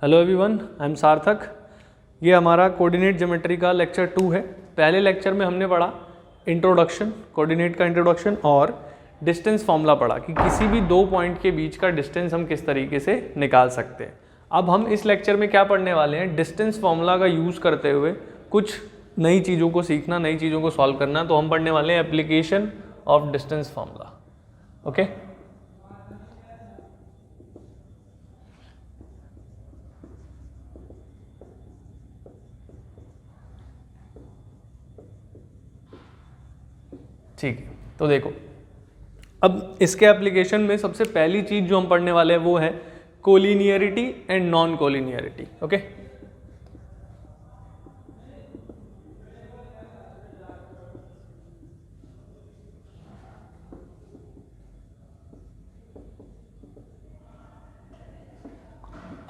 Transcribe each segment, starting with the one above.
Hello everyone, I am सार्थक। ये हमारा कोऑर्डिनेट ज्योमेट्री का लेक्चर 2 है। पहले लेक्चर में हमने पढ़ा इंट्रोडक्शन, कोऑर्डिनेट का इंट्रोडक्शन और डिस्टेंस फॉर्मूला पढ़ा कि किसी भी दो पॉइंट के बीच का डिस्टेंस हम किस तरीके से निकाल सकते हैं। अब हम इस लेक्चर में क्या पढ़ने वाले हैं, डिस्टेंस फॉर्मूला का यूज़ करते हुए कुछ नई चीज़ों को सीखना, नई चीज़ों को सॉल्व करना। तो हम पढ़ने वाले हैं application of distance formula. Okay, ठीक है। तो देखो, अब इसके एप्लीकेशन में सबसे पहली चीज जो हम पढ़ने वाले हैं वो है collinearity and non collinearity. Okay,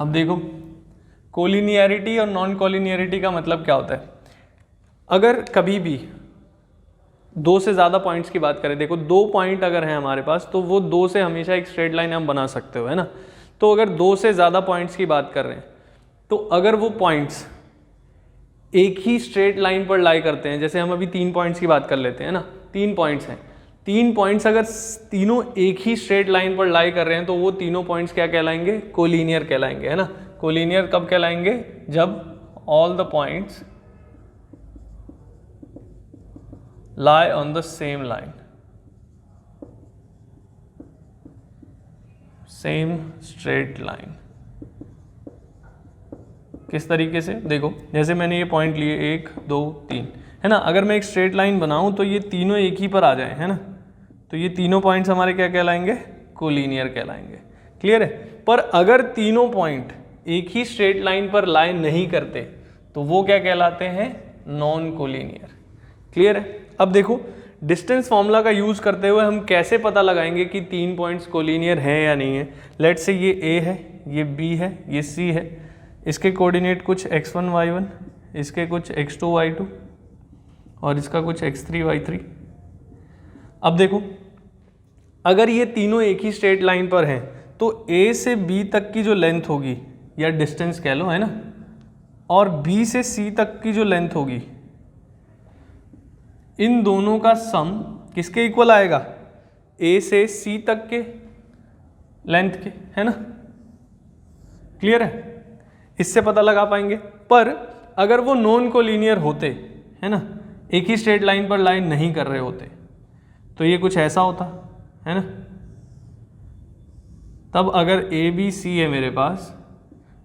अब देखो कोलिनियरिटी और नॉन कोलिनियरिटी का मतलब क्या होता है। अगर कभी भी दो से ज़्यादा पॉइंट्स की बात करें, देखो दो पॉइंट अगर हैं हमारे पास तो वो दो से हमेशा एक स्ट्रेट लाइन हम बना सकते हो, है ना। तो अगर दो से ज़्यादा पॉइंट्स की बात कर रहे हैं तो अगर वो पॉइंट्स एक ही स्ट्रेट लाइन पर लाई करते हैं, जैसे हम अभी 3 पॉइंट्स की बात कर लेते हैं ना, 3 पॉइंट्स हैं, 3 पॉइंट्स अगर तीनों एक ही स्ट्रेट लाइन पर लाई कर रहे हैं तो वो तीनों पॉइंट्स क्या कहलाएंगे, कोलिनियर कहलाएंगे, है ना। कोलिनियर कब कहलाएंगे, जब all the points lie on the same line, same straight line। किस तरीके से, देखो जैसे मैंने ये पॉइंट लिए 1 2 3, है ना। अगर मैं एक स्ट्रेट लाइन बनाऊं तो ये तीनों एक ही पर आ जाए, है ना। तो ये तीनों पॉइंट्स हमारे क्या कहलाएंगे, कोलिनियर कहलाएंगे। क्लियर है। पर अगर तीनों पॉइंट एक ही स्ट्रेट लाइन पर लाई नहीं करते तो वो क्या कहलाते हैं, नॉन कोलिनियर। क्लियर है। अब देखो डिस्टेंस फॉर्मूला का यूज करते हुए हम कैसे पता लगाएंगे कि 3 पॉइंट्स कोलिनियर हैं या नहीं है। लेट्स से ये A है, ये B है, ये C है, इसके कोऑर्डिनेट कुछ x1 y1, इसके कुछ x2 y2 और इसका कुछ x3 y3। अब देखो अगर ये तीनों एक ही स्ट्रेट लाइन पर हैं तो A से B तक की जो लेंथ होगी या डिस्टेंस कह लो, है ना, और B से C तक की जो लेंथ होगी, इन दोनों का सम किसके इक्वल आएगा, A से C तक के लेंथ के, है ना। क्लियर है, इससे पता लगा पाएंगे। पर अगर वो नॉन कोलिनियर होते, है ना, एक ही स्ट्रेट लाइन पर लाइन नहीं कर रहे होते तो ये कुछ ऐसा होता, है ना। तब अगर A B C है मेरे पास,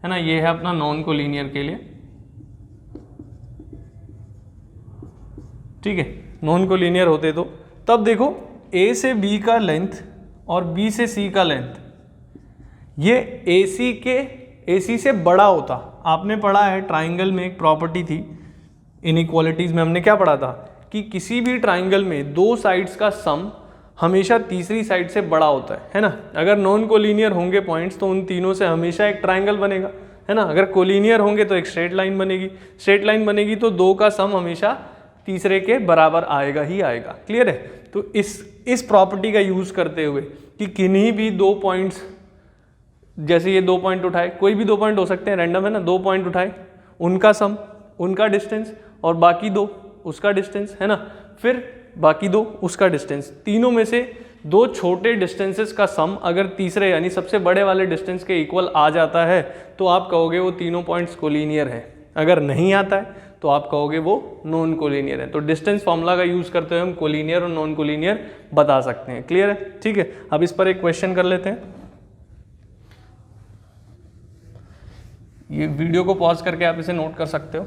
है ना, ये है अपना नॉन कोलिनियर के लिए, ठीक है। नॉन कोलिनियर होते तो तब देखो A से B का लेंथ और B से C का लेंथ ये AC से बड़ा होता। आपने पढ़ा है ट्राइंगल में एक प्रॉपर्टी थी, इनइक्वालिटीज में हमने क्या पढ़ा था कि किसी भी ट्राइंगल में दो साइड्स का सम हमेशा तीसरी साइड से बड़ा होता है ना। अगर नॉन कोलिनियर होंगे पॉइंट्स तो उन तीनों से हमेशा एक ट्राइंगल बनेगा, है ना। अगर कोलिनियर होंगे तो एक स्ट्रेट लाइन बनेगी, स्ट्रेट लाइन बनेगी तो दो का सम हमेशा तीसरे के बराबर आएगा ही आएगा। क्लियर है। तो इस प्रॉपर्टी का यूज करते हुए कि किन्हीं भी दो पॉइंट्स, जैसे ये 2 पॉइंट उठाए, कोई भी 2 पॉइंट हो सकते हैं, रैंडम है ना, 2 पॉइंट उठाए, उनका सम, उनका डिस्टेंस और बाकी 2 उसका डिस्टेंस, है ना, फिर बाकी 2 उसका डिस्टेंस, तीनों में से 2 छोटे डिस्टेंसेस का सम अगर तीसरे यानी सबसे बड़े वाले डिस्टेंस के इक्वल आ जाता है तो आप कहोगे वो तीनों पॉइंट्स कोलिनियर है। अगर नहीं आता है तो आप कहोगे वो नॉन कोलिनियर है। तो डिस्टेंस फॉर्मूला का यूज करते हुए हम कोलिनियर और नॉन कोलिनियर बता सकते हैं। क्लियर है, ठीक है। अब इस पर एक क्वेश्चन कर लेते हैं। ये वीडियो को पॉज करके आप इसे नोट कर सकते हो।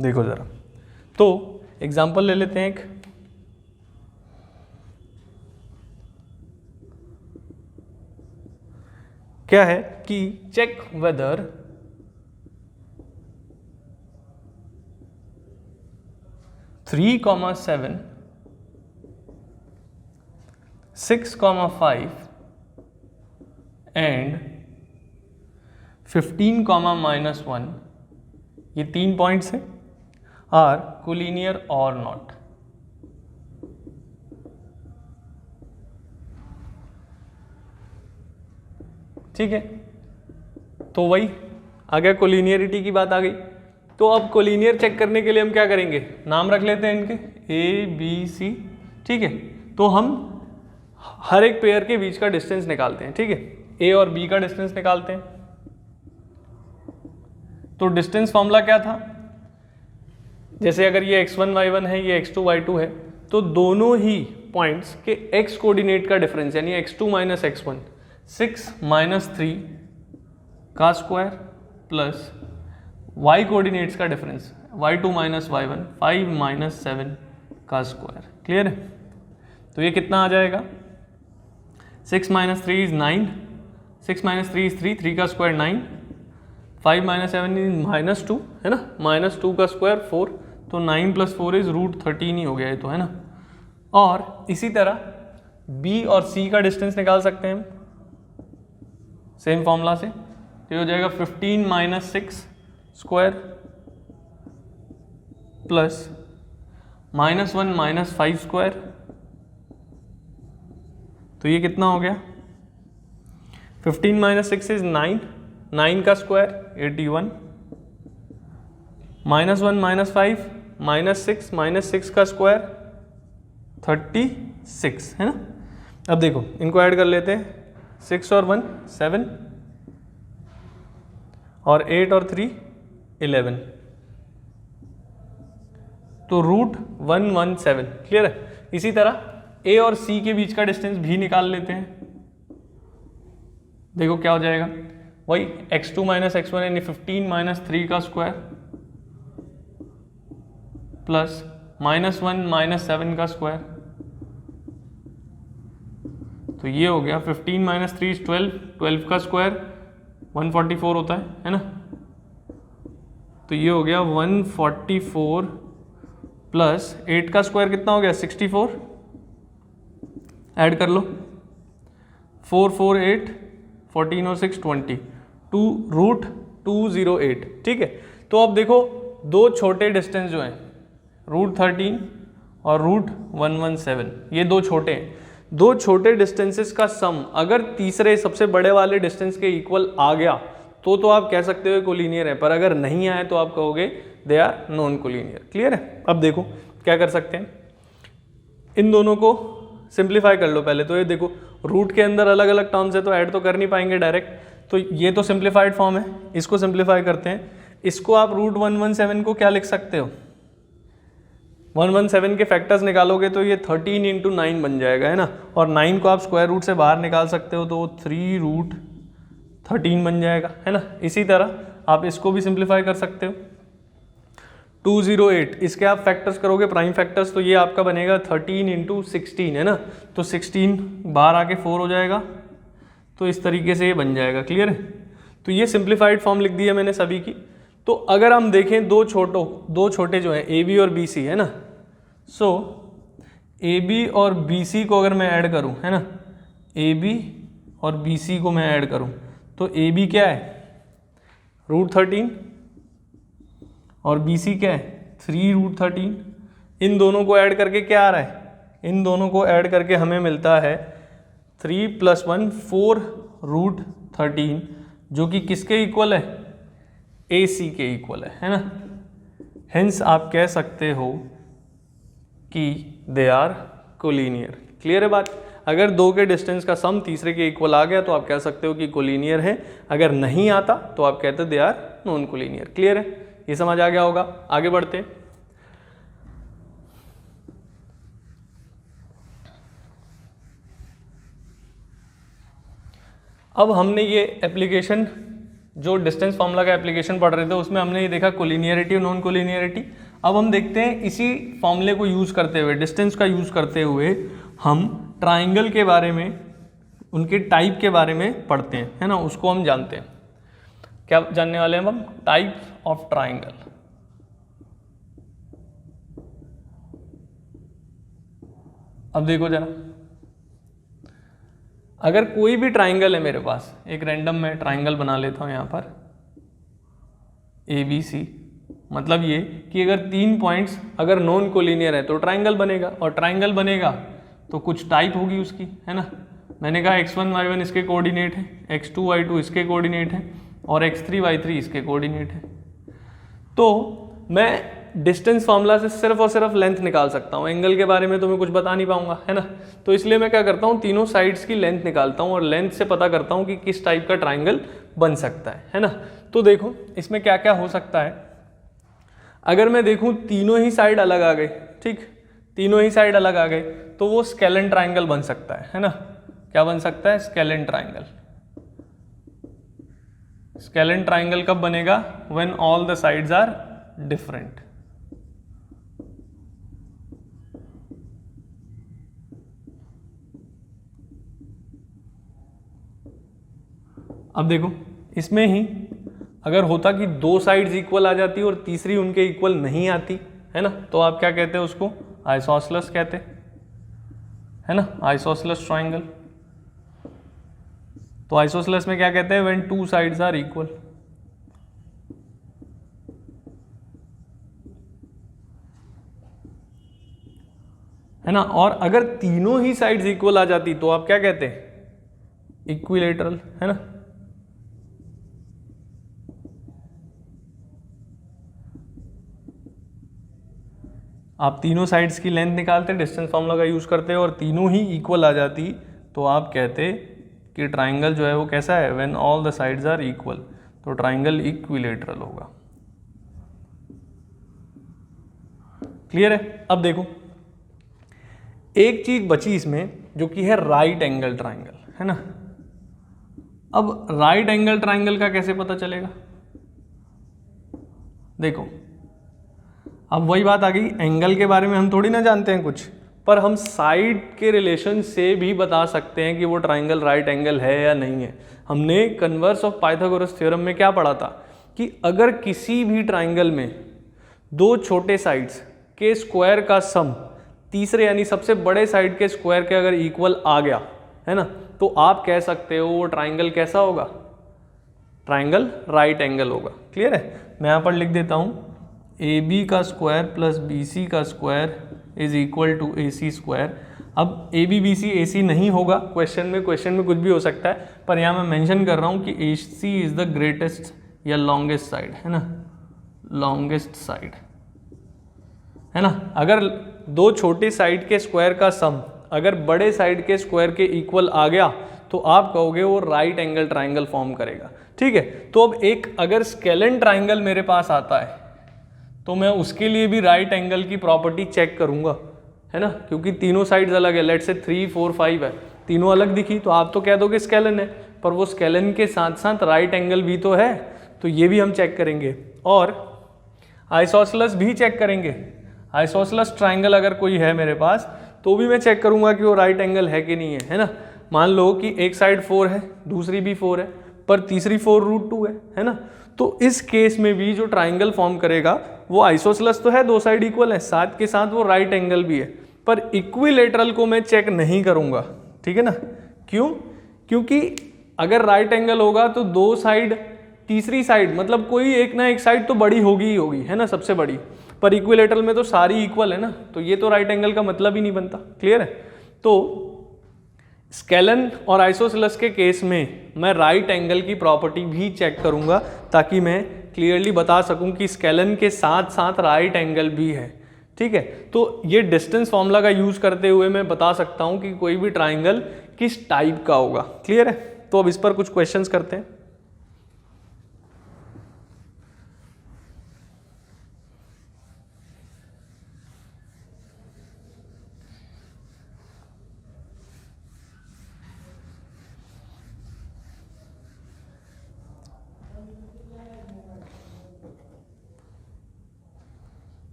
देखो जरा, तो एग्जांपल ले लेते हैं एक। क्या है कि check whether three comma 7 6,5 and 15,-1 ये 3 पॉइंट्स हैं, आर कोलिनियर और नॉट। ठीक है, तो वही आ गया, कोलिनियरिटी की बात आ गई। तो अब कोलिनियर चेक करने के लिए हम क्या करेंगे, नाम रख लेते हैं इनके ए बी सी, ठीक है। तो हम हर एक पेयर के बीच का डिस्टेंस निकालते हैं, ठीक है, ए और बी का डिस्टेंस निकालते हैं। तो डिस्टेंस फॉर्मूला क्या था, जैसे अगर ये x1 y1 है, ये x2 y2 है, तो दोनों ही पॉइंट्स के x कोऑर्डिनेट का डिफरेंस यानी x2 माइनस x1 6 माइनस 3 का स्क्वायर प्लस y कोऑर्डिनेट्स का difference y2 minus y1 5 minus 7 का स्क्वायर। क्लियर है? तो ये कितना आ जाएगा, 6 माइनस 3 इज 9, 6 माइनस 3 इज 3, 3 का स्क्वायर 9, 5 माइनस 7 इज माइनस 2, है ना, माइनस 2 का स्क्वायर 4, तो 9 प्लस 4 इज √13 ही हो गया ये तो, है ना। और इसी तरह b और c का डिस्टेंस निकाल सकते हैं हम सेम फॉर्मूला से, तो ये हो जाएगा 15 minus 6 square plus -1 minus 5 square, तो ये कितना हो गया, 15 माइनस 6 इज 9, 9 का स्क्वायर 81, -1 माइनस 5 माइनस 6 का स्क्वायर 36, है ना। अब देखो इनको ऐड कर लेते हैं, 6 और 1 7 और 8 और 3 11, तो √117। क्लियर है? इसी तरह ए और सी के बीच का डिस्टेंस भी निकाल लेते हैं, देखो क्या हो जाएगा, वही x2 माइनस x1 यानी 15 माइनस 3 का स्क्वायर प्लस -1 माइनस 7 का स्क्वायर, तो ये हो गया 15 माइनस 3 इज 12, 12 का स्क्वायर 144 होता है ना, तो ये हो गया 144 प्लस 8 का स्क्वायर कितना हो गया 64, ऐड कर लो 4 4 8 14 और 6 20, 2√208। ठीक है, तो अब देखो दो छोटे डिस्टेंस जो हैं √13 और √117, ये दो छोटे हैं। दो छोटे डिस्टेंसेस का सम अगर तीसरे सबसे बड़े वाले डिस्टेंस के इक्वल आ गया तो आप कह सकते हो कोलिनियर है, पर अगर नहीं आए तो आप कहोगे they are non collinear. Clear है? अब देखो क्या कर सकते हैं, इन दोनों को सिंप्लीफाई कर लो पहले। तो ये देखो रूट के अंदर अलग अलग टर्म्स है तो ऐड तो कर नहीं पाएंगे डायरेक्ट, तो ये तो सिंप्लीफाइड फॉर्म है, इसको सिंप्लीफाई करते हैं। इसको आप √117 को क्या लिख सकते हो, 117 के फैक्टर्स निकालोगे तो ये 13 × 9 बन जाएगा, है ना, और 9 को आप स्क्वायर रूट से बाहर निकाल सकते हो तो 3√13 बन जाएगा, है ना। इसी तरह आप इसको भी सिंप्लीफाई कर सकते हो, 208 इसके आप फैक्टर्स करोगे प्राइम फैक्टर्स तो ये आपका बनेगा 13 × 16, है ना, तो 16 बाहर आके 4 हो जाएगा, तो इस तरीके से ये बन जाएगा। क्लियर है? तो ये सिंप्लीफाइड फॉर्म लिख दी है मैंने सभी की। तो अगर हम देखें दो छोटे जो हैं AB और BC, है ना, सो AB और BC को अगर मैं ऐड करूं, है ना, AB और BC को मैं ऐड करूं तो AB क्या है √13 और BC क्या है 3√13। इन दोनों को ऐड करके क्या आ रहा है, इन दोनों को ऐड करके हमें मिलता है 3 + 1 4√13, जो कि किसके इक्वल है, AC के इक्वल है ना। हेंस आप कह सकते हो कि दे आर कोलिनियर। क्लियर है बात? अगर दो के डिस्टेंस का सम तीसरे के इक्वल आ गया तो आप कह सकते हो कि कोलिनियर है, अगर नहीं आता तो आप कहते हो they are non collinear. Clear है? ये समझ आ गया होगा। आगे बढ़ते हैं। अब हमने ये एप्लीकेशन जो डिस्टेंस फार्मूला का एप्लीकेशन पढ़ रहे थे उसमें हमने ये देखा कोलिनियरिटी और नॉन कोलिनियरिटी। अब हम देखते हैं इसी फॉर्मूले को यूज़ करते हुए, डिस्टेंस का यूज़ करते हुए हम ट्राइंगल के बारे में, उनके टाइप के बारे में पढ़ते हैं, है ना, उसको हम जानते हैं। क्या जानने वाले हैं हम? Type of triangle. अब देखो जरा, अगर कोई भी ट्राइंगल है मेरे पास, एक रैंडम मैं ट्राइंगल बना लेता हूँ यहाँ पर ABC, मतलब ये कि अगर 3 पॉइंट्स अगर नॉन कोलिनियर है तो ट्राइंगल बनेगा, और ट्राइंगल बनेगा तो कुछ टाइप होगी उसकी, है ना। मैंने कहा x1 y1 इसके कोऑर्डिनेट है, x2 y2 इसके कोऑर्डिनेट है और x3 y3 इसके कोऑर्डिनेट है। तो मैं डिस्टेंस फार्मूला से सिर्फ और सिर्फ लेंथ निकाल सकता हूँ, एंगल के बारे में तो मैं कुछ बता नहीं पाऊंगा, है ना। तो इसलिए मैं क्या करता हूँ, तीनों साइड्स की लेंथ निकालता हूँ और लेंथ से पता करता हूँ कि किस टाइप का ट्राइंगल बन सकता है ना। तो देखो इसमें क्या क्या हो सकता है। अगर मैं देखूँ तीनों ही साइड अलग आ गए, ठीक, तीनों ही साइड अलग आ गए, तो वो स्केलन ट्राइंगल बन सकता है ना। क्या बन सकता है, स्केलन ट्राइंगल। स्केलन ट्राइंगल कब बनेगा, when all the sides are different. अब देखो इसमें ही अगर होता कि दो साइड्स इक्वल आ जाती और तीसरी उनके इक्वल नहीं आती, है ना, तो आप क्या कहते हैं उसको, आइसोसेलेस कहते, है ना, आइसोसेलेस ट्राइंगल। तो आइसोसेलेस में क्या कहते हैं, when two sides are equal. है ना। और अगर तीनों ही साइड्स इक्वल आ जाती तो आप क्या कहते हैं, इक्विलेटरल, है ना। आप तीनों साइड्स की लेंथ निकालते, डिस्टेंस फार्मूला का यूज करते और तीनों ही इक्वल आ जाती तो आप कहते कि ट्राइंगल जो है वो कैसा है, when all the sides are equal, तो ट्राइंगल इक्विलेटरल होगा। क्लियर है। अब देखो एक चीज बची इसमें जो कि है राइट एंगल ट्राइंगल, है ना। अब राइट एंगल ट्राइंगल का कैसे पता चलेगा, देखो अब वही बात आ गई, एंगल के बारे में हम थोड़ी ना जानते हैं कुछ, पर हम साइड के रिलेशन से भी बता सकते हैं कि वो ट्राइंगल राइट एंगल है या नहीं है। हमने कन्वर्स ऑफ पाइथागोरस थ्योरम में क्या पढ़ा था कि अगर किसी भी ट्राइंगल में दो छोटे साइड्स के स्क्वायर का सम तीसरे यानी सबसे बड़े साइड के स्क्वायर के अगर इक्वल आ गया, है ना, तो आप कह सकते हो वो ट्राइंगल कैसा होगा, ट्राइंगल राइट एंगल होगा। क्लियर है। मैं यहाँ पर लिख देता हूँ ए बी का स्क्वायर प्लस बी सी का square is equal to A C square. अब ए बी बी सी ए सी नहीं होगा क्वेश्चन में कुछ भी हो सकता है, पर यहाँ मैं मेंशन कर रहा हूँ कि ए सी इज द ग्रेटेस्ट या लॉन्गेस्ट साइड, है ना, लॉन्गेस्ट साइड, है ना। अगर दो छोटे साइड के स्क्वायर का सम अगर बड़े साइड के स्क्वायर के इक्वल आ गया तो आप कहोगे वो राइट एंगल ट्राइंगल फॉर्म करेगा। ठीक है। तो अब एक अगर स्केलन ट्राइंगल मेरे पास आता है तो मैं उसके लिए भी राइट एंगल की प्रॉपर्टी चेक करूंगा, है ना, क्योंकि तीनों साइड्स अलग है। लेट से 3 4 5 है, तीनों अलग दिखी तो आप तो कह दोगे स्केलन है, पर वो स्केलन के साथ साथ राइट एंगल भी तो है, तो ये भी हम चेक करेंगे। और आइसोसेलेस भी चेक करेंगे। आइसोसेलेस ट्राइंगल अगर कोई है मेरे पास तो भी मैं चेक करूंगा कि वो राइट एंगल है कि नहीं है ना। मान लो कि एक साइड 4 है, दूसरी भी 4 है, पर तीसरी 4√2 है ना। तो इस केस में भी जो ट्राइंगल फॉर्म करेगा वो आइसोसेलेस तो है, दो साइड इक्वल है, साथ के साथ वो राइट एंगल भी है, पर इक्विलेटरल को मैं चेक नहीं करूंगा। ठीक है ना। क्यों? क्योंकि अगर राइट एंगल होगा तो दो साइड तीसरी साइड मतलब कोई एक ना एक साइड तो बड़ी होगी ही होगी, है ना, सबसे बड़ी, पर इक्विलेटरल में तो सारी इक्वल है ना, तो ये तो राइट एंगल का मतलब ही नहीं बनता। क्लियर है। तो स्केलन और आइसोसेलेस के केस में मैं राइट एंगल की प्रॉपर्टी भी चेक करूंगा ताकि मैं क्लियरली बता सकूं कि स्केलन के साथ साथ राइट एंगल भी है। ठीक है। तो ये डिस्टेंस फॉर्मूला का यूज करते हुए मैं बता सकता हूं कि कोई भी ट्राइंगल किस टाइप का होगा। क्लियर है। तो अब इस पर कुछ क्वेश्चंस करते हैं।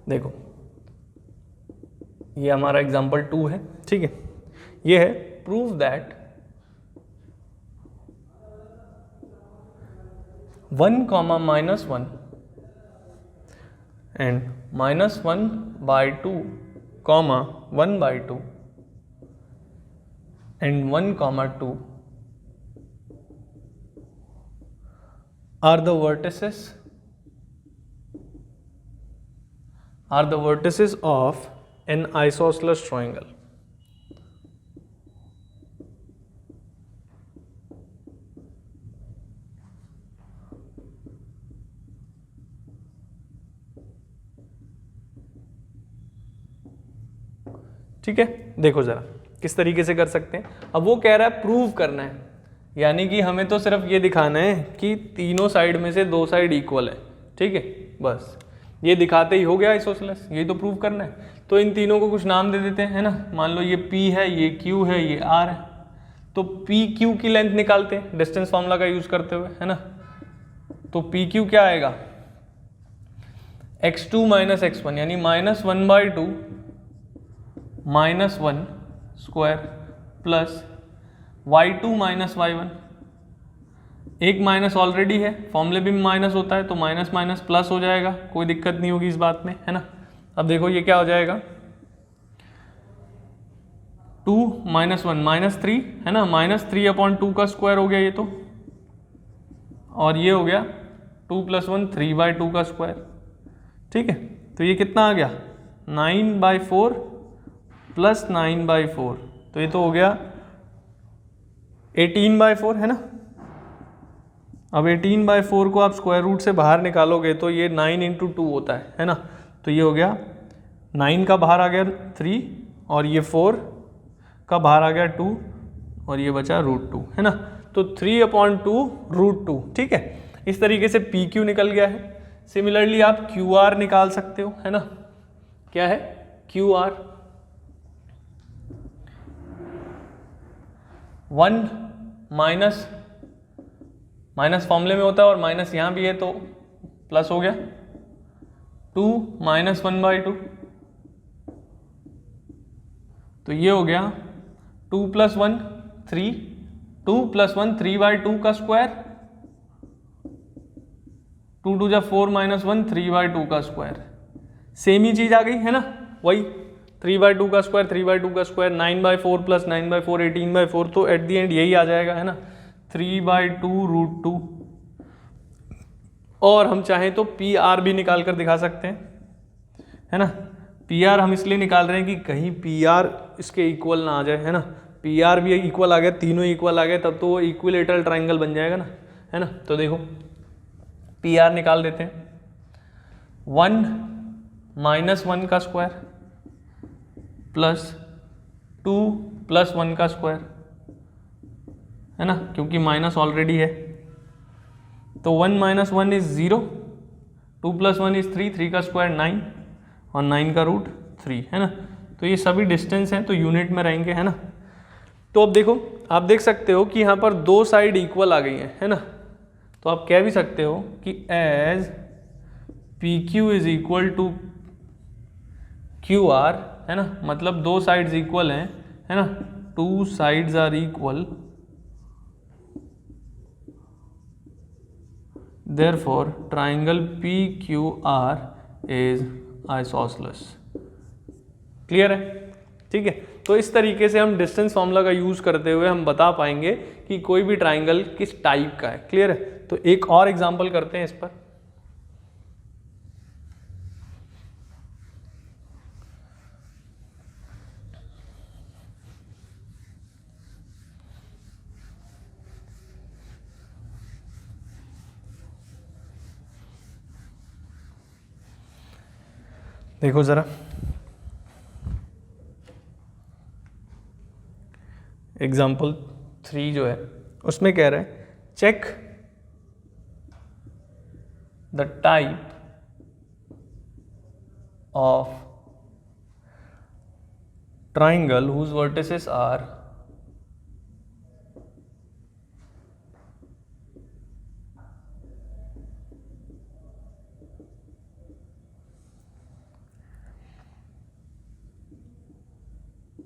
देखो ये हमारा एग्जाम्पल 2 है। ठीक है। ये है prove that 1, -1 and -1/2, 1/2 and 1, 2 are the vertices of an isosceles triangle. ठीक है, देखो ज़रा किस तरीके से कर सकते हैं। अब वो कह रहा है प्रूव करना है, यानी कि हमें तो सिर्फ ये दिखाना है कि तीनों साइड में से दो साइड इक्वल है, ठीक है, बस ये दिखाते ही हो गया आइसोसेलेस, यही तो प्रूव करना है। तो इन तीनों को कुछ नाम दे देते हैं, है ना। मान लो ये P है, ये Q है, ये R है, तो PQ की लेंथ निकालते हैं डिस्टेंस फॉर्मूला का यूज करते हुए, है ना। तो PQ क्या आएगा, x2 माइनस x1 यानी -1/2 -1 square plus y2 minus y1, एक माइनस ऑलरेडी है, फॉर्मूले भी माइनस होता है तो माइनस माइनस प्लस हो जाएगा, कोई दिक्कत नहीं होगी इस बात में, है ना। अब देखो ये क्या हो जाएगा, 2 माइनस 1 -3, है ना, -3/2 का स्क्वायर हो गया ये तो, और ये हो गया 2 + 1 3/2 का स्क्वायर, ठीक है। तो ये कितना आ गया 9/4 + 9/4, तो ये तो हो गया 18/4, है ना। अब 18/4 को आप स्क्वायर रूट से बाहर निकालोगे तो ये 9 × 2 होता है ना। तो ये हो गया 9 का बाहर आ गया 3, और ये 4 का बाहर आ गया 2, और ये बचा √2, है ना। तो 3/2 √2, ठीक है। इस तरीके से PQ निकल गया है। सिमिलरली आप QR निकाल सकते हो, है ना। क्या है QR, 1 माइनस फॉर्मूले में होता है और माइनस यहाँ भी है तो प्लस हो गया, 2 - 1/2, तो ये हो गया 2 + 1 3, 2 + 1 3/2 का स्क्वायर, 2 × 2 = 4 - 1 3/2 का स्क्वायर, सेम ही चीज आ गई, है ना, वही 3/2 का स्क्वायर 3/2 का स्क्वायर, 9/4 + 9/4 18/4, तो एट दी एंड यही आ जाएगा, है ना, 3/2 √2। और हम चाहें तो PR भी निकाल कर दिखा सकते हैं, है ना। PR हम इसलिए निकाल रहे हैं कि कहीं PR इसके इक्वल ना आ जाए, है ना। PR भी इक्वल आ गया, तीनों इक्वल आ गए, तब तो वो इक्विलेटरल ट्राइंगल बन जाएगा ना, है ना। तो देखो PR निकाल देते हैं, 1 - 1 का स्क्वायर प्लस 2 + 1 का स्क्वायर, है ना, क्योंकि माइनस ऑलरेडी है, तो 1 - 1 = 0, 2 + 1 = 3, 3 का स्क्वायर 9, और 9 का √3, है ना। तो ये सभी डिस्टेंस हैं तो यूनिट में रहेंगे, है ना। तो अब देखो, आप देख सकते हो कि यहाँ पर दो साइड इक्वल आ गई हैं, है ना। तो आप कह भी सकते हो कि एज PQ = QR, है ना, मतलब दो साइड्स इक्वल हैं, है ना, 2 sides are equal, therefore triangle PQR is isosceles। Clear है, ठीक है। तो इस तरीके से हम डिस्टेंस फॉर्मूला का यूज करते हुए हम बता पाएंगे कि कोई भी ट्राइंगल किस टाइप का है। क्लियर है। तो एक और एग्जांपल करते हैं इस पर। देखो जरा, एग्जाम्पल 3 जो है उसमें कह रहा है check the type of triangle whose vertices are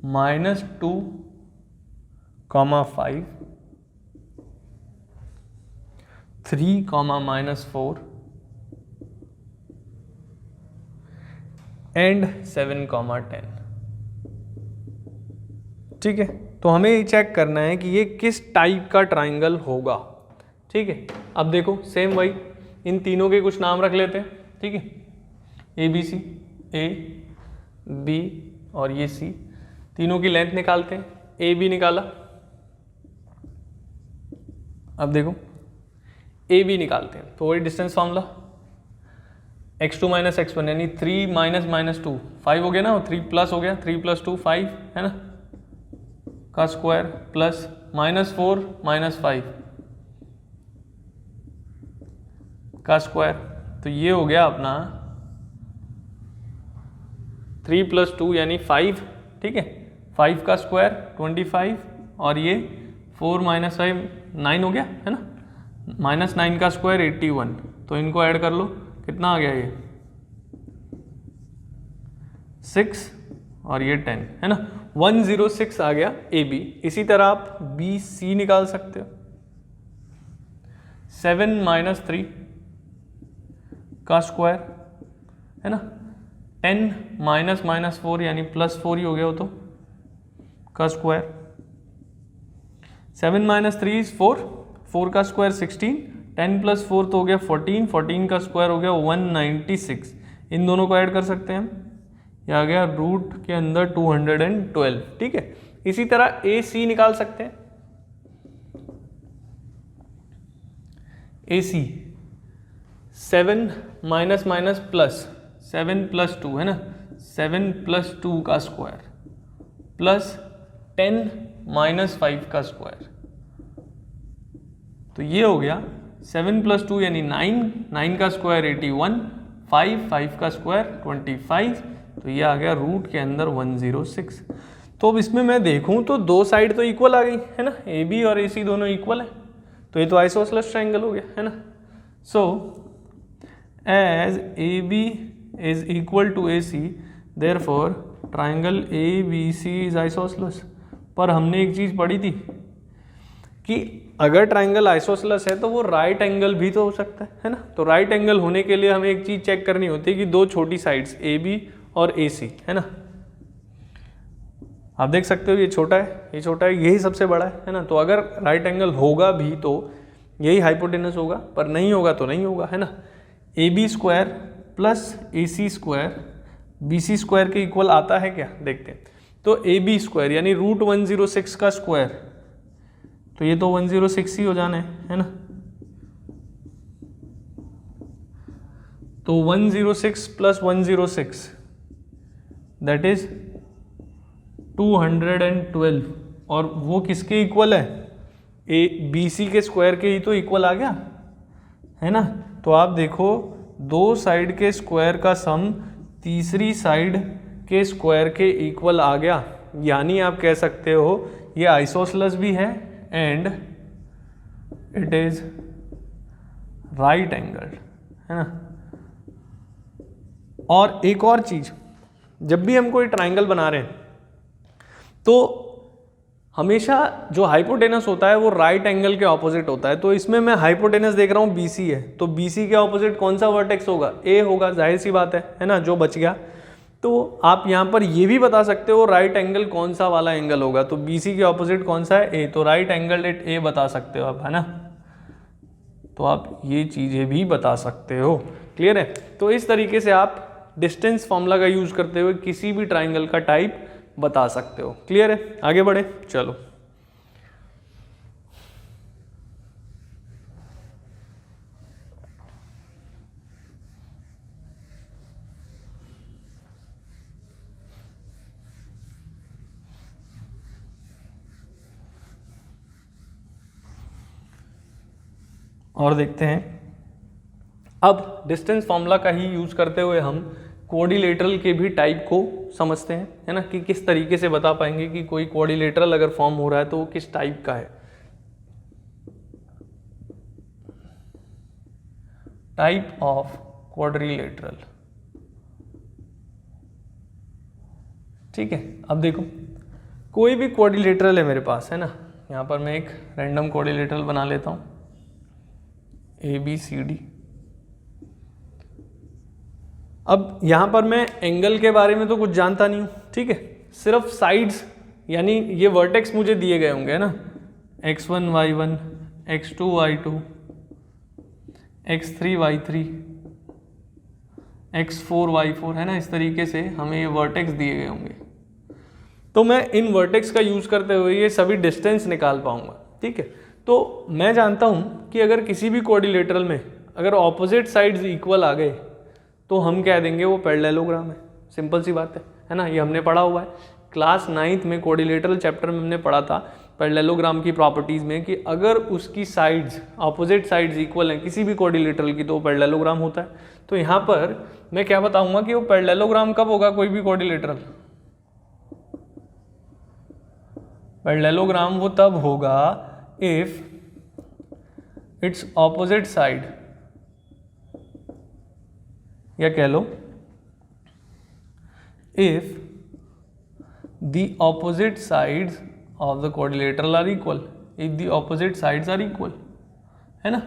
-2, 5, 3, -4 and 7, 10। ठीक है। तो हमें ये चेक करना है कि ये किस टाइप का ट्राइंगल होगा। ठीक है। अब देखो सेम वही, इन तीनों के कुछ नाम रख लेते हैं। ठीक है, ABC, A, B और ये C, तीनों की लेंथ निकालते हैं। AB निकाला, अब देखो AB निकालते हैं तो वही distance formula, x2 minus x1 यानी 3 माइनस माइनस 2 5 हो गया ना, और 3 प्लस हो गया, 3 प्लस 2 5 है ना, का स्क्वायर प्लस माइनस 4 माइनस 5 का स्क्वायर। तो ये हो गया अपना 3 प्लस 2 यानी 5, ठीक है, 5 का स्क्वायर 25, और ये 4 माइनस 5 9 हो गया है ना, माइनस 9 का स्क्वायर 81। तो इनको ऐड कर लो, कितना आ गया ये 6 और ये 10 है ना, 106 आ गया ए बी। इसी तरह आप बी सी निकाल सकते हो, 7 माइनस 3 का स्क्वायर है ना, 10 माइनस माइनस 4 यानी प्लस 4 ही हो गया वो तो, का स्क्वायर। 7 माइनस 3 इज 4, 4 का स्क्वायर 16, 10 प्लस 4 तो हो गया 14, 14 का स्क्वायर हो गया 196। इन दोनों को ऐड कर सकते हैं हम, ये आ गया रूट के अंदर 212, ठीक है। इसी तरह ए सी निकाल सकते हैं, ए सी 7 माइनस माइनस प्लस 7 प्लस 2 है ना, 7 प्लस 2 का स्क्वायर प्लस 10 माइनस 5 का स्क्वायर। तो ये हो गया 7 प्लस 2 यानी 9, 9 का स्क्वायर 81, 5 का स्क्वायर 25। तो ये आ गया रूट के अंदर 106। तो अब इसमें मैं देखूं तो दो साइड तो इक्वल आ गई है ना, ए बी और ए सी दोनों इक्वल है, तो ये तो आइसोसेलेस ट्रायंगल हो गया है ना। So as A B is equal to A C, therefore triangle A B C is isosceles. पर हमने एक चीज़ पढ़ी थी कि अगर ट्रायंगल आइसोसेलेस है तो वो राइट एंगल भी तो हो सकता है ना। तो राइट एंगल होने के लिए हमें एक चीज़ चेक करनी होती है कि दो छोटी साइड्स ए बी और ए सी है ना। आप देख सकते हो ये छोटा है, ये छोटा है, यही सबसे बड़ा है ना। तो अगर राइट एंगल होगा भी तो यही हाइपोटेनस होगा, पर नहीं होगा तो नहीं होगा है ना। A B square plus A C square B C square के इक्वल आता है क्या, देखते हैं। तो ए बी स्क्वायर यानी रूट 106 का स्क्वायर, तो ये तो 106 ही हो जाना है ना। तो 106 प्लस 106 दैट इज 212, और वो किसके इक्वल है, ए बी सी के स्क्वायर के ही तो इक्वल आ गया है ना। तो आप देखो दो साइड के स्क्वायर का सम तीसरी साइड के स्क्वायर के इक्वल आ गया, यानी आप कह सकते हो ये आइसोसेलेस भी है and it is right angle है ना। और एक और चीज, जब भी हम कोई ट्रायंगल बना रहे हैं तो हमेशा जो हाइपोटेनस होता है वो राइट एंगल के ऑपोजिट होता है। तो इसमें मैं हाइपोटेनस देख रहा हूँ BC है, तो BC के ऑपोजिट कौन सा वर्टेक्स होगा, A होगा, जाहिर सी बात है ना, जो बच गया। तो आप यहाँ पर ये भी बता सकते हो राइट एंगल कौन सा वाला एंगल होगा, तो BC के ऑपोजिट कौन सा है, A, तो राइट एंगल एट A बता सकते हो आप है ना। तो आप ये चीज़ें भी बता सकते हो, क्लियर है। तो इस तरीके से आप डिस्टेंस फॉर्मूला का यूज करते हुए किसी भी ट्राइंगल का टाइप बता सकते हो, क्लियर है। आगे बढ़े, चलो। और देखते हैं अब डिस्टेंस फॉर्मूला का ही यूज करते हुए हम कोऑर्डिलेटरल के भी टाइप को समझते हैं है ना, कि किस तरीके से बता पाएंगे कि कोई कोऑर्डिलेटरल अगर फॉर्म हो रहा है तो वो किस टाइप का है। टाइप ऑफ क्वाड्रिलेटरल, ठीक है। अब देखो कोई भी क्वाड्रिलेटरल है मेरे पास है ना, यहाँ पर मैं एक रैंडम क्वाड्रिलेटरल बना लेता हूँ ABCD। अब यहाँ पर मैं एंगल के बारे में तो कुछ जानता नहीं हूँ, ठीक है, सिर्फ साइड्स यानी ये वर्टेक्स मुझे दिए गए होंगे है ना, x1 y1 x2 y2 x3 y3 x4 y4 है ना। इस तरीके से हमें ये वर्टेक्स दिए गए होंगे, तो मैं इन वर्टेक्स का यूज करते हुए ये सभी डिस्टेंस निकाल पाऊंगा, ठीक है। तो मैं जानता हूँ कि अगर किसी भी कोऑर्डिलेटरल में अगर ऑपोजिट साइड्स इक्वल आ गए तो हम कह देंगे वो पैरेललोग्राम है। सिंपल सी बात है ना। ये हमने पढ़ा हुआ है क्लास 9th में, कोडिलेटरल चैप्टर में हमने पढ़ा था पैरेललोग्राम की प्रॉपर्टीज में कि अगर उसकी साइड्स, ऑपोजिट साइड्स इक्वल हैं किसी भी कोडिलेटरल की, तो वो पैरेललोग्राम होता है। तो यहाँ पर मैं क्या बताऊंगा कि वो पैरेललोग्राम कब होगा कोई भी कोडिलेटरल? पैरेललोग्राम वो तब होगा इफ इट्स ऑपोजिट साइड, या कह लो if the opposite sides of the quadrilateral are equal, if the opposite sides are equal, है ना,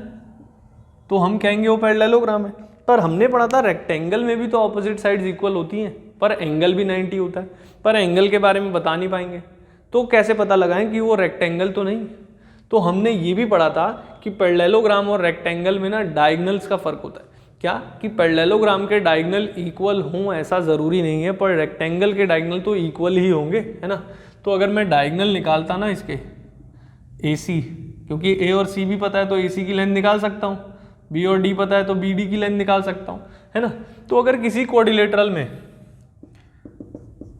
तो हम कहेंगे वो पैरेललोग्राम है। पर हमने पढ़ा था रेक्टेंगल में भी तो ऑपोजिट साइड्स इक्वल होती हैं, पर एंगल भी 90 होता है, पर एंगल के बारे में बता नहीं पाएंगे, तो कैसे पता लगाएं कि वो रेक्टेंगल तो नहीं। तो हमने ये भी पढ़ा था कि पैरेललोग्राम और रेक्टेंगल में ना डायगनल्स का फर्क होता है। क्या कि पैरेललोग्राम के डायगनल इक्वल हों ऐसा ज़रूरी नहीं है, पर रेक्टेंगल के डायगनल तो इक्वल ही होंगे, है ना। तो अगर मैं डायगनल निकालता ना इसके AC, क्योंकि A और C भी पता है तो AC की लेंथ निकाल सकता हूँ, B और D पता है तो BD की लेंथ निकाल सकता हूँ, है ना। तो अगर किसी कोडिलेटरल में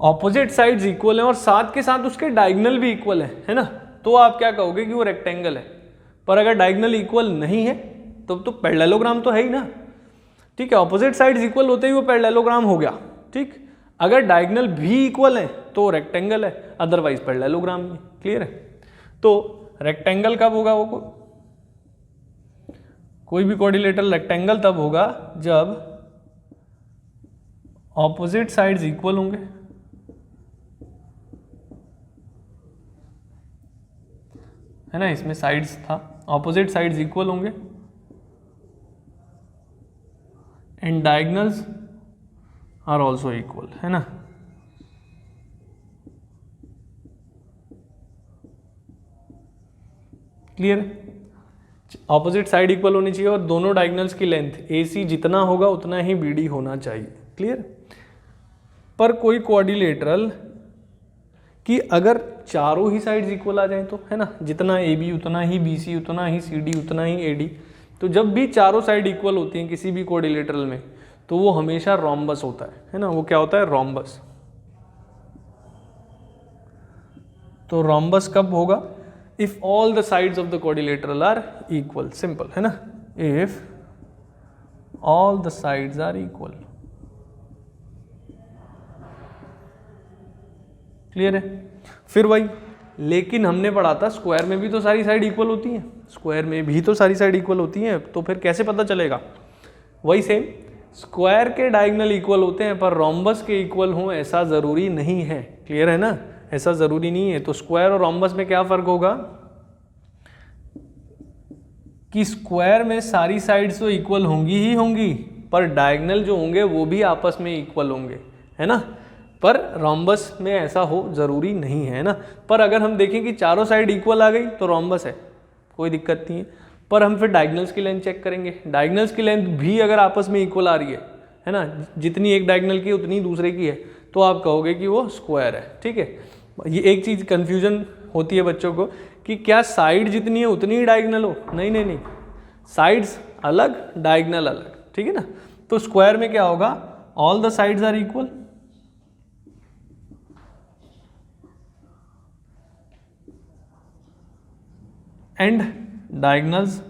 ऑपोजिट साइड्स इक्वल हैं और साथ के साथ उसके डायगनल भी इक्वल है ना, तो आप क्या कहोगे कि वो रेक्टेंगल है। पर अगर डायगनल इक्वल नहीं है तो पैरेललोग्राम तो है ही ना, ठीक है। ऑपोजिट साइड्स इक्वल होते ही वो पैरेललोग्राम हो गया, ठीक। अगर डायगनल भी इक्वल है तो रेक्टेंगल है, अदरवाइज पैरेललोग्राम है। क्लियर है। तो रेक्टेंगल कब होगा? वो कोई भी कोऑर्डिनेटर रेक्टेंगल तब होगा जब ऑपोजिट साइड्स इक्वल होंगे, है ना। इसमें साइड्स था, ऑपोजिट साइड्स इक्वल होंगे and diagonals are also equal, है ना। क्लियर। ऑपोजिट साइड इक्वल होनी चाहिए और दोनों डायगनल्स की लेंथ AC जितना होगा उतना ही BD होना चाहिए। क्लियर। पर कोई कोऑर्डिनेटरल कि अगर चारों ही साइड्स इक्वल आ जाएं तो, है ना, जितना AB उतना ही BC उतना ही CD उतना ही AD, तो जब भी चारों साइड इक्वल होती हैं किसी भी कोऑर्डिनेटरल में तो वो हमेशा रोम्बस होता है ना। वो क्या होता है? रोम्बस। तो रोम्बस कब होगा? If all the sides of the quadrilateral are equal. Simple, है ना। If all the sides are equal. Clear है। फिर वही, लेकिन हमने पढ़ा था स्क्वायर में भी तो सारी साइड इक्वल होती हैं, स्क्वायर में भी तो सारी साइड इक्वल होती हैं, तो फिर कैसे पता चलेगा? वही सेम, स्क्वायर के डायगनल इक्वल होते हैं पर रोम्बस के इक्वल हों ऐसा ज़रूरी नहीं है। क्लियर है ना, ऐसा ज़रूरी नहीं है। तो स्क्वायर और रोम्बस में क्या फ़र्क होगा कि स्क्वायर में सारी साइड्स तो इक्वल होंगी ही होंगी, पर डायगनल जो होंगे वो भी आपस में इक्वल होंगे, है ना। पर रोम्बस में ऐसा हो ज़रूरी नहीं है ना। पर अगर हम देखें कि चारों साइड इक्वल आ गई तो रोम्बस है, कोई दिक्कत नहीं है। पर हम फिर डायगनल्स की लेंथ चेक करेंगे, डायगनल्स की लेंथ भी अगर आपस में इक्वल आ रही है ना, जितनी एक डायगनल की उतनी दूसरे की है, तो आप कहोगे कि वो स्क्वायर है। ठीक है। ये एक चीज़ कन्फ्यूजन होती है बच्चों को कि क्या साइड जितनी है उतनी ही डायगनल हो? नहीं नहीं नहीं, साइड्स अलग डायगनल अलग, ठीक है ना। तो स्क्वायर में क्या होगा? All the sides are equal and diagonals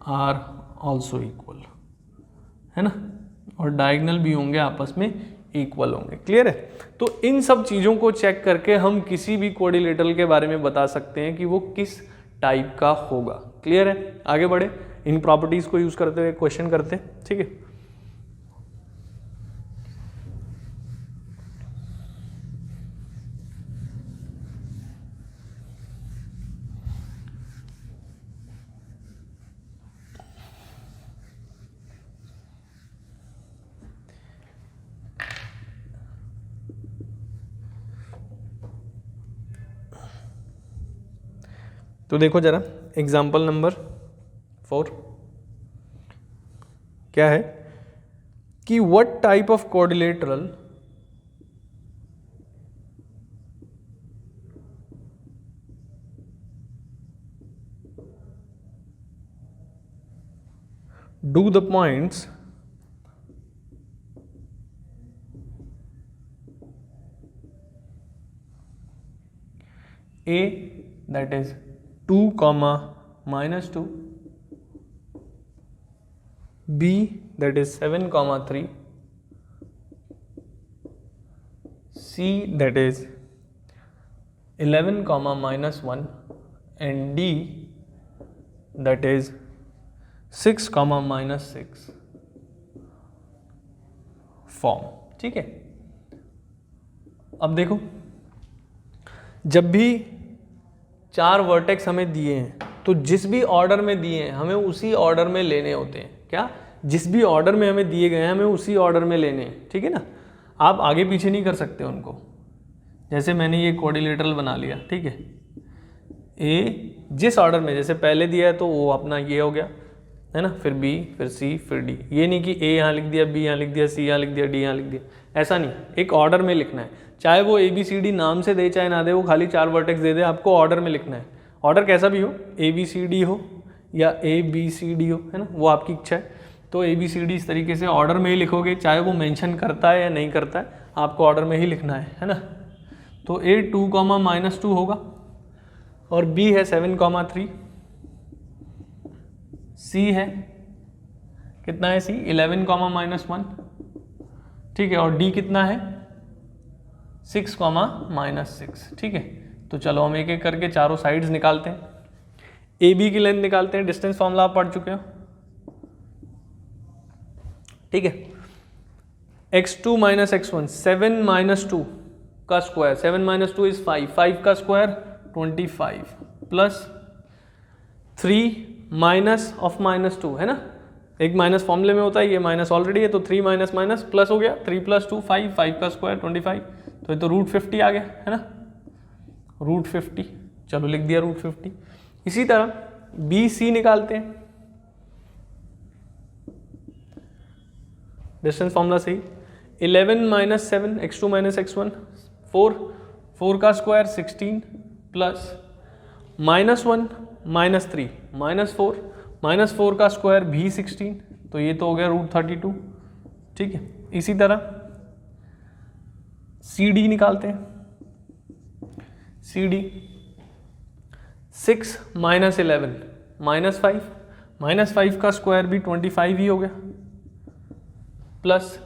are also equal, है ना, और डायगनल भी होंगे आपस में इक्वल होंगे। क्लियर है। तो इन सब चीज़ों को चेक करके हम किसी भी कोऑर्डिनेटर के बारे में बता सकते हैं कि वो किस टाइप का होगा। क्लियर है। आगे बढ़े, इन प्रॉपर्टीज को यूज करते हुए क्वेश्चन करते हैं। ठीक है। तो देखो जरा एग्जाम्पल नंबर 4 क्या है कि what type of quadrilateral do the points A, that is 2, -2, B, that is 7, 3, C, that is 11, -1, and D, that is 6, -6 form. ठीक है, अब देखो, जब भी 4 वर्टेक्स हमें दिए हैं तो जिस भी ऑर्डर में दिए हैं हमें उसी ऑर्डर में लेने होते हैं। क्या? जिस भी ऑर्डर में हमें दिए गए हैं हमें उसी ऑर्डर में लेने हैं। ठीक है ना, आप आगे पीछे नहीं कर सकते उनको। जैसे मैंने ये क्वाड्रिलेटरल बना लिया, ठीक है, ए जिस ऑर्डर में, जैसे पहले दिया है तो वो अपना ये हो गया, है ना, फिर बी, फिर सी, फिर डी। ये नहीं कि ए यहाँ लिख दिया, बी यहाँ लिख दिया, सी यहाँ लिख दिया, डी यहाँ लिख दिया, ऐसा नहीं, एक ऑर्डर में लिखना है। चाहे वो ए बी सी डी नाम से दे चाहे ना दे, वो खाली 4 वर्टेक्स दे दे, आपको ऑर्डर में लिखना है। ऑर्डर कैसा भी हो, ए बी सी डी हो या ए बी सी डी हो, है ना, वो आपकी इच्छा है। तो ए बी सी डी इस तरीके से ऑर्डर में ही लिखोगे, चाहे वो मेंशन करता है या नहीं करता है, आपको ऑर्डर में ही लिखना है ना। तो ए 2, -2 होगा और बी है 7, 3, सी है कितना है, सी 11, -1, ठीक है, और डी कितना है 6, -6। ठीक है, तो चलो हम एक एक करके चारों साइड्स निकालते हैं। ए बी की लेंथ निकालते हैं, डिस्टेंस फॉर्मूला आप पढ़ चुके हो। ठीक है, x2 - x1, 7 - 2 का स्क्वायर, 7 - 2 इज 5, 5 का स्क्वायर 25 प्लस 3 माइनस ऑफ -2, है ना, एक माइनस फॉर्मूले में होता है, ये माइनस ऑलरेडी है, तो 3 माइनस माइनस प्लस हो गया, 3 + 2 5, 5 का स्क्वायर 25, तो ये तो √50 आ गया, है ना, √50। चलो लिख दिया √50। इसी तरह बी सी निकालते हैं, डिस्टेंस फॉर्मूला से ही 11 - 7, x2 - x1 4, 4 का स्क्वायर 16 प्लस -1 -3 -4, -4 का स्क्वायर भी 16, तो ये तो हो गया √32। ठीक है, इसी तरह सी डी निकालते हैं। सी डी 6 - 11 -5, -5 का स्क्वायर भी 25 ही हो गया, प्लस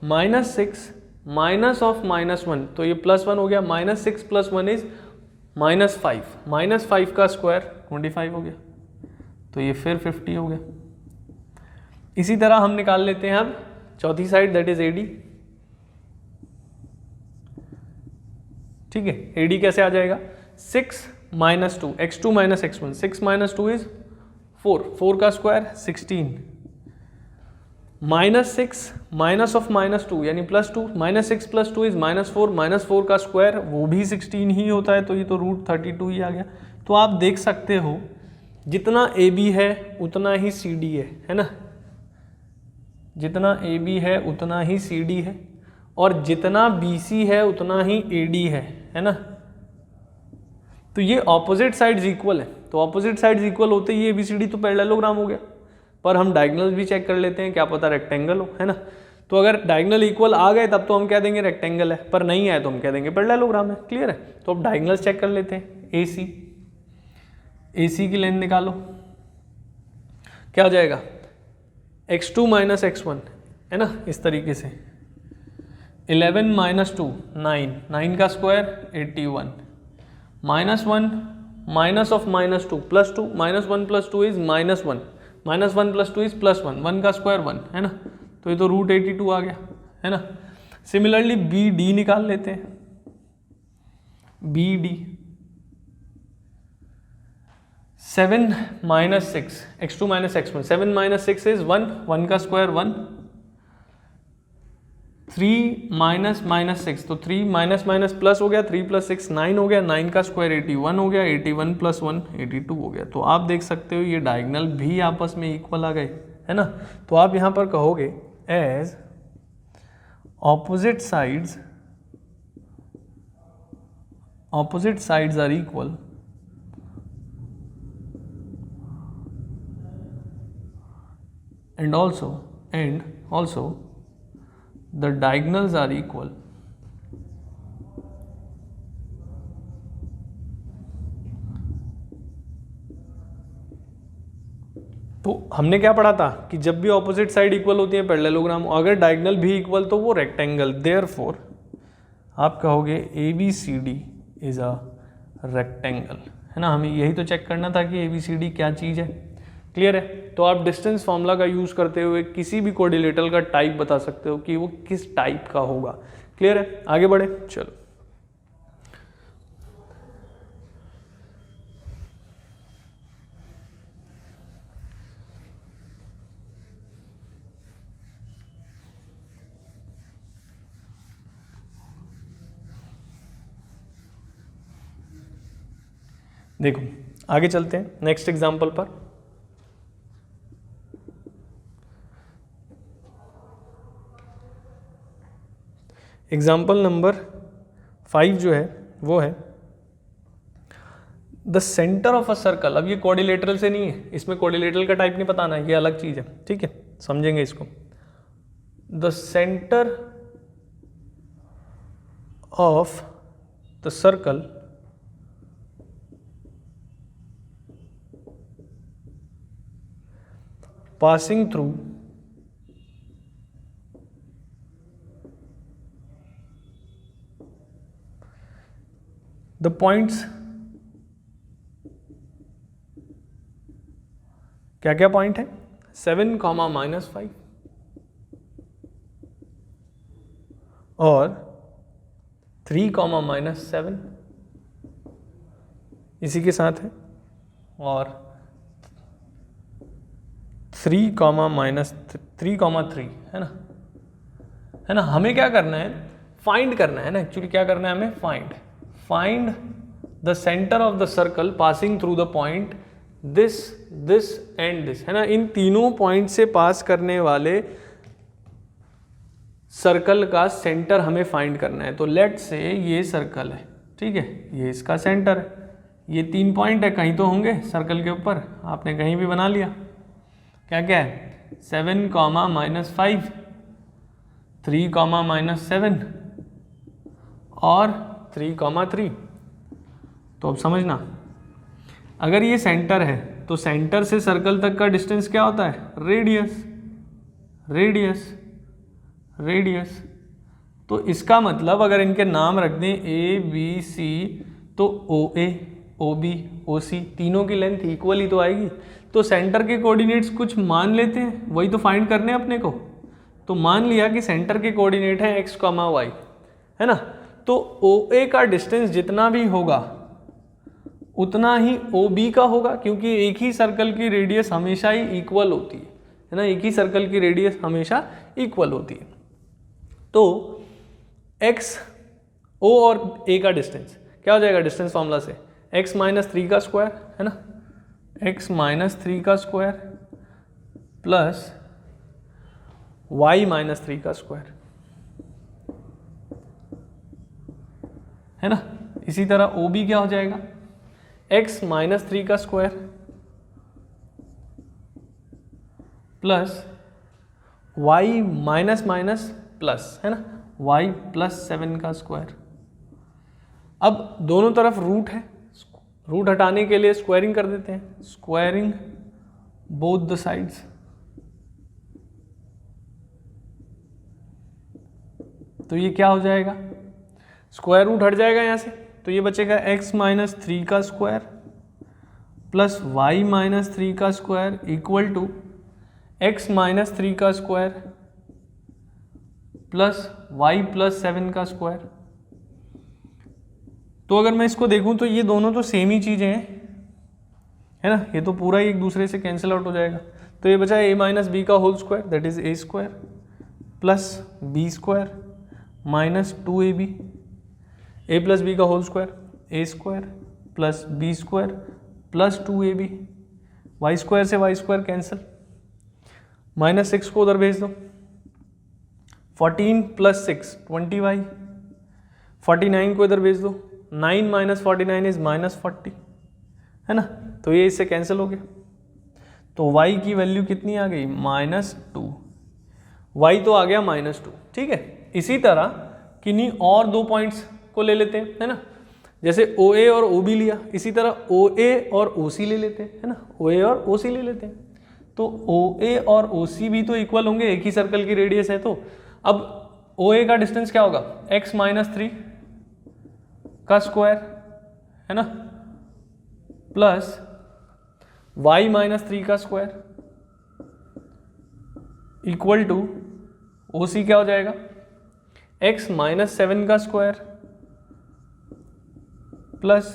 -6 माइनस ऑफ -1, तो ये +1 हो गया, -6 + 1 इज -5, -5 का स्क्वायर 25 हो गया, तो ये फिर 50 हो गया। इसी तरह हम निकाल लेते हैं अब चौथी साइड, दैट इज AD। ठीक है, AD कैसे आ जाएगा, 6 - 2, x2 - x1, 6 - 2 इज 4, 4 का स्क्वायर 16, -6 माइनस ऑफ -2 यानी +2, -6 + 2 इज -4, -4 का स्क्वायर वो भी 16 ही होता है, तो ये तो √32 ही आ गया। तो आप देख सकते हो जितना AB है उतना ही CD है ना, जितना AB है उतना ही CD है, और जितना BC है उतना ही AD है ना। तो ये ऑपोजिट साइड्स इक्वल है, तो ऑपोजिट साइड्स इक्वल होते ही ABCD तो पैरेललोग्राम हो गया। पर हम डायगोनल भी चेक कर लेते हैं, क्या पता रेक्टेंगल हो, है ना। तो अगर डायगोनल इक्वल आ गए तब तो हम कह देंगे रेक्टेंगल है, पर नहीं आए तो हम कह देंगे पैरेललोग्राम है। क्लियर है, तो अब डायगोनल चेक कर लेते हैं। AC की लेंथ निकालो, क्या हो जाएगा, x2 - x1, है ना, इस तरीके से 11 - 2 9, 9 का square 81, -1 minus of -2 +2, -1 + 2 is -1, -1 + 2 is +1, 1 का स्क्वायर 1, है ना, तो ये तो √82 आ गया, है ना। सिमिलरली BD निकाल लेते हैं। BD 7 - 6, x2 - x1, 7 - 6 इज 1, 1 का स्क्वायर 1, 3 - -6, तो 3 माइनस प्लस हो गया, 3 + 6 9 हो गया, 9 का स्क्वायर 81 हो गया, 81 + 1 82 हो गया। तो आप देख सकते हो ये डायगोनल भी आपस में इक्वल आ गए, है ना। तो आप यहाँ पर कहोगे as opposite sides are equal, and also the diagonals are equal. तो हमने क्या पढ़ा था कि जब भी ऑपोजिट साइड इक्वल होती है पैरेललोग्राम, अगर डायगोनल भी इक्वल तो वो रेक्टेंगल, देयरफॉर आप कहोगे ABCD इज अ रेक्टेंगल, है ना। हमें यही तो चेक करना था कि ABCD क्या चीज़ है। क्लियर है। तो आप डिस्टेंस फॉर्मूला का यूज़ करते हुए किसी भी कोऑर्डिनेटर का टाइप बता सकते हो कि वो किस टाइप का होगा। क्लियर है, आगे बढ़े, चलो। देखो आगे चलते हैं नेक्स्ट एग्जांपल पर। एग्जाम्पल नंबर 5 जो है वो है the centre of a circle. अब ये कोऑर्डिनेटर से नहीं है, इसमें कोऑर्डिनेटर का टाइप नहीं बताना है, ये अलग चीज़ है, ठीक है, समझेंगे इसको। The centre of the circle passing through the points, क्या क्या पॉइंट है, 7, -5 और 3, -7 इसी के साथ है, और 3, -3, है ना। हमें क्या करना है, फाइंड करना है ना, एक्चुअली क्या करना है हमें, find the centre of the circle passing through the point this and this, है ना। इन तीनों पॉइंट से पास करने वाले सर्कल का सेंटर हमें फाइंड करना है। तो लेट से ये सर्कल है, ठीक है, ये इसका सेंटर है, ये 3 पॉइंट है, कहीं तो होंगे सर्कल के ऊपर, आपने कहीं भी बना लिया। क्या क्या है, 7, -5, 3, -7 और 3, 3। तो अब समझना, अगर ये सेंटर है तो सेंटर से सर्कल तक का डिस्टेंस क्या होता है, रेडियस। तो इसका मतलब अगर इनके नाम रख दें ABC, तो OA, OB, OC तीनों की लेंथ इक्वल ही तो आएगी। तो सेंटर के कोऑर्डिनेट्स कुछ मान लेते हैं, वही तो फाइंड करने हैं अपने को। तो मान लिया कि सेंटर के कोऑर्डिनेट है x, y, है ना। तो OA का डिस्टेंस जितना भी होगा उतना ही OB का होगा, क्योंकि एक ही सर्कल की रेडियस हमेशा ही इक्वल होती है ना, एक ही सर्कल की रेडियस हमेशा इक्वल होती है। तो x, O और A का डिस्टेंस क्या हो जाएगा डिस्टेंस फॉर्मूला से, x -3 का स्क्वायर, है ना, x -3 का स्क्वायर प्लस y -3 का स्क्वायर, है ना। इसी तरह OB क्या हो जाएगा, x -3 का square plus y minus plus, है ना, y +7 का स्क्वायर। अब दोनों तरफ रूट है, रूट हटाने के लिए स्क्वायरिंग कर देते हैं, स्क्वायरिंग बोथ द साइड्स। तो ये क्या हो जाएगा, स्क्वायर रूट हट जाएगा यहाँ से, तो ये बचेगा x -3 का स्क्वायर प्लस y -3 का स्क्वायर इक्वल टू x -3 का स्क्वायर प्लस y +7 का स्क्वायर। तो अगर मैं इसको देखूं तो ये दोनों तो सेम ही चीज़ें हैं, है ना, ये तो पूरा ही एक दूसरे से कैंसिल आउट हो जाएगा। तो ये बचा a - b का whole square, that is a² plus b² -2ab, a + b का whole square a² plus b² plus 2ab, y² से y² कैंसिल, -6 को उधर भेज दो, 14 + 6 20y, 49 को इधर भेज दो, 9 - 49 इज -40, है ना। तो ये इससे कैंसिल हो गया। तो y की वैल्यू कितनी आ गई, -2, y तो आ गया -2, ठीक है। इसी तरह किन्हीं और 2 पॉइंट्स को ले लेते हैं, है ना, जैसे OA और OB लिया, इसी तरह OA और OC ले लेते हैं, है ना, OA और OC ले लेते हैं। तो OA और OC भी तो इक्वल होंगे, एक ही सर्कल की रेडियस है। तो अब OA का डिस्टेंस क्या होगा, x - 3 का स्क्वायर, है ना, प्लस y - 3 का स्क्वायर इक्वल टू OC क्या हो जाएगा, x - 7 का स्क्वायर प्लस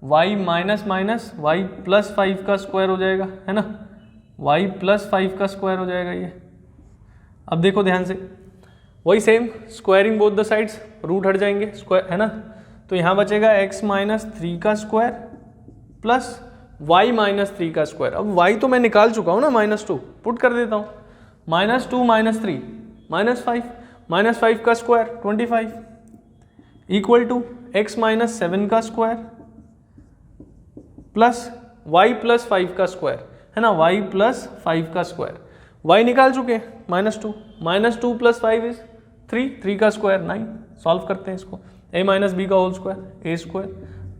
y + 5 का स्क्वायर हो जाएगा, है ना, y + 5 का स्क्वायर हो जाएगा ये। अब देखो ध्यान से, वही same squaring both the sides, root हट जाएंगे, स्क्वायर, है ना, तो यहाँ बचेगा x - 3 का स्क्वायर प्लस y - 3 का स्क्वायर। अब y तो मैं निकाल चुका हूँ ना, -2 पुट कर देता हूँ, -2 - 3 -5 -5 का स्क्वायर 25 इक्वल टू x - 7 का स्क्वायर प्लस y + 5 का स्क्वायर, है ना, y + 5 का स्क्वायर। y निकाल चुके हैं, -2 + 5 इज 3 का स्क्वायर 9। सॉल्व करते हैं इसको, a - b का whole square a²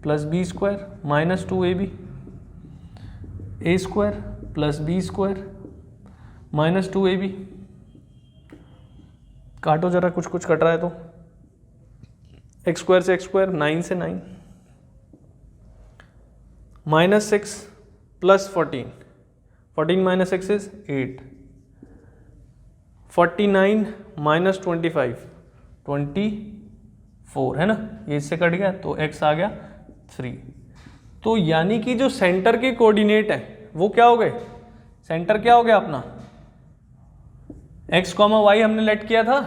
plus b² -2ab a² plus b² -2ab। काटो जरा, कुछ कुछ कट रहा है तो, x² से x², 9 से 9 -6 प्लस 14 14 - 6 इज 8 49 - 25 24, है ना, ये इससे कट गया तो x आ गया 3। तो यानी कि जो सेंटर के कोऑर्डिनेट है वो क्या हो गए, सेंटर क्या हो गया अपना, x, y हमने लेट किया था,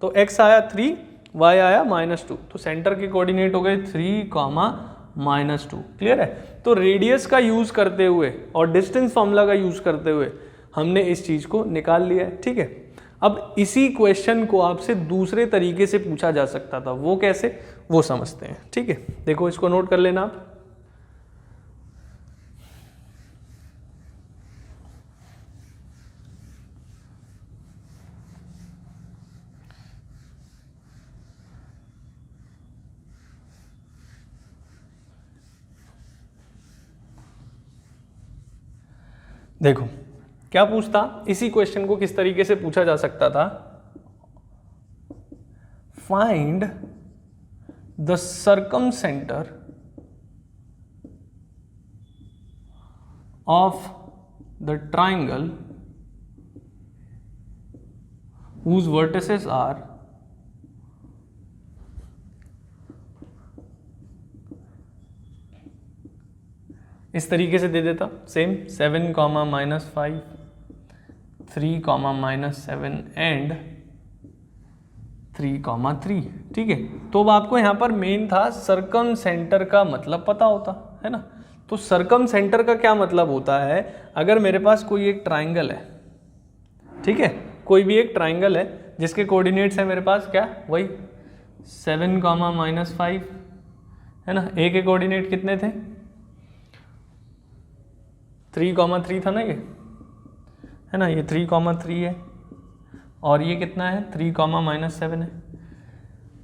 तो x आया 3, y आया -2, तो सेंटर के कोऑर्डिनेट हो गए 3, -2। क्लियर है। तो रेडियस का यूज करते हुए और डिस्टेंस फॉर्मूला का यूज करते हुए हमने इस चीज को निकाल लिया है, ठीक है। अब इसी क्वेश्चन को आपसे दूसरे तरीके से पूछा जा सकता था, वो कैसे, वो समझते हैं, ठीक है। देखो इसको नोट कर लेना आप। देखो क्या पूछता, इसी क्वेश्चन को किस तरीके से पूछा जा सकता था, find the circumcentre of the triangle whose vertices are इस तरीके से दे देता, सेम 7, -5 3, -7 एंड 3, 3, ठीक है। तो अब आपको यहाँ पर मेन था सर्कम सेंटर का मतलब पता होता, है ना। तो सर्कम सेंटर का क्या मतलब होता है, अगर मेरे पास कोई एक ट्राइंगल है, ठीक है, कोई भी एक ट्राइंगल है जिसके कोऑर्डिनेट्स है मेरे पास क्या, वही 7, -5, है ना, ए के कोऑर्डिनेट कितने थे, 3, 3 था ना ये, है ना, ये 3, 3 है, और ये कितना है 3, -7 है।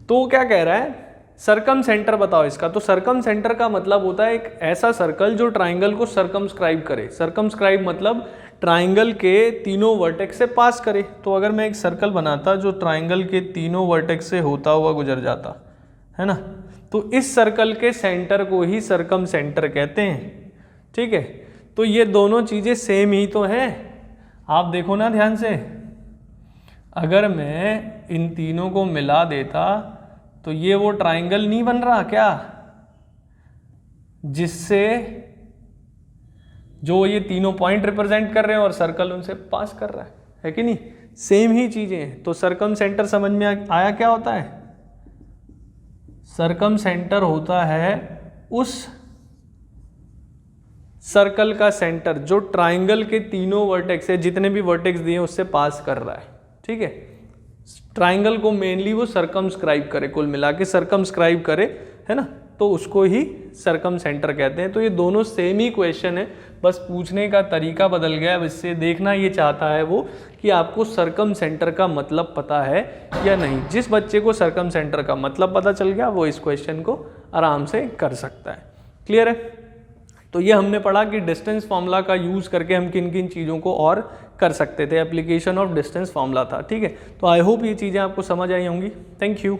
तो क्या कह रहा है, सर्कम सेंटर बताओ इसका। तो सर्कम सेंटर का मतलब होता है एक ऐसा सर्कल जो ट्राइंगल को सर्कमस्क्राइब करे। सर्कमस्क्राइब मतलब ट्राइंगल के तीनों वर्टेक्स से पास करे। तो अगर मैं एक सर्कल बनाता जो ट्राइंगल के तीनों वर्टेक्स से होता हुआ गुजर जाता, है ना, तो इस सर्कल के सेंटर को ही सर्कम सेंटर कहते हैं, ठीक है। तो ये दोनों चीज़ें सेम ही तो हैं, आप देखो ना ध्यान से, अगर मैं इन तीनों को मिला देता तो ये वो ट्राइंगल नहीं बन रहा क्या, जिससे जो ये तीनों पॉइंट रिप्रेजेंट कर रहे हैं और सर्कल उनसे पास कर रहा है कि नहीं, सेम ही चीजें हैं। तो सर्कम सेंटर समझ में आया क्या होता है, सर्कम सेंटर होता है उस सर्कल का सेंटर जो ट्राइंगल के तीनों वर्टेक्स है, जितने भी वर्टेक्स दिए उससे पास कर रहा है, ठीक है। ट्राइंगल को मेनली वो सर्कमस्क्राइब करे, कुल मिला के सर्कमस्क्राइब करे, है ना, तो उसको ही सरकम सेंटर कहते हैं। तो ये दोनों सेम ही क्वेश्चन है, बस पूछने का तरीका बदल गया। अब इससे देखना ये चाहता है वो कि आपको सरकम सेंटर का मतलब पता है या नहीं। जिस बच्चे को सरकम सेंटर का मतलब पता चल गया वो इस क्वेश्चन को आराम से कर सकता है। क्लियर है? तो ये हमने पढ़ा कि डिस्टेंस फार्मूला का यूज़ करके हम किन किन चीज़ों को और कर सकते थे, एप्लीकेशन ऑफ डिस्टेंस फार्मूला था। ठीक है, तो आई होप ये चीज़ें आपको समझ आई होंगी। Thank you.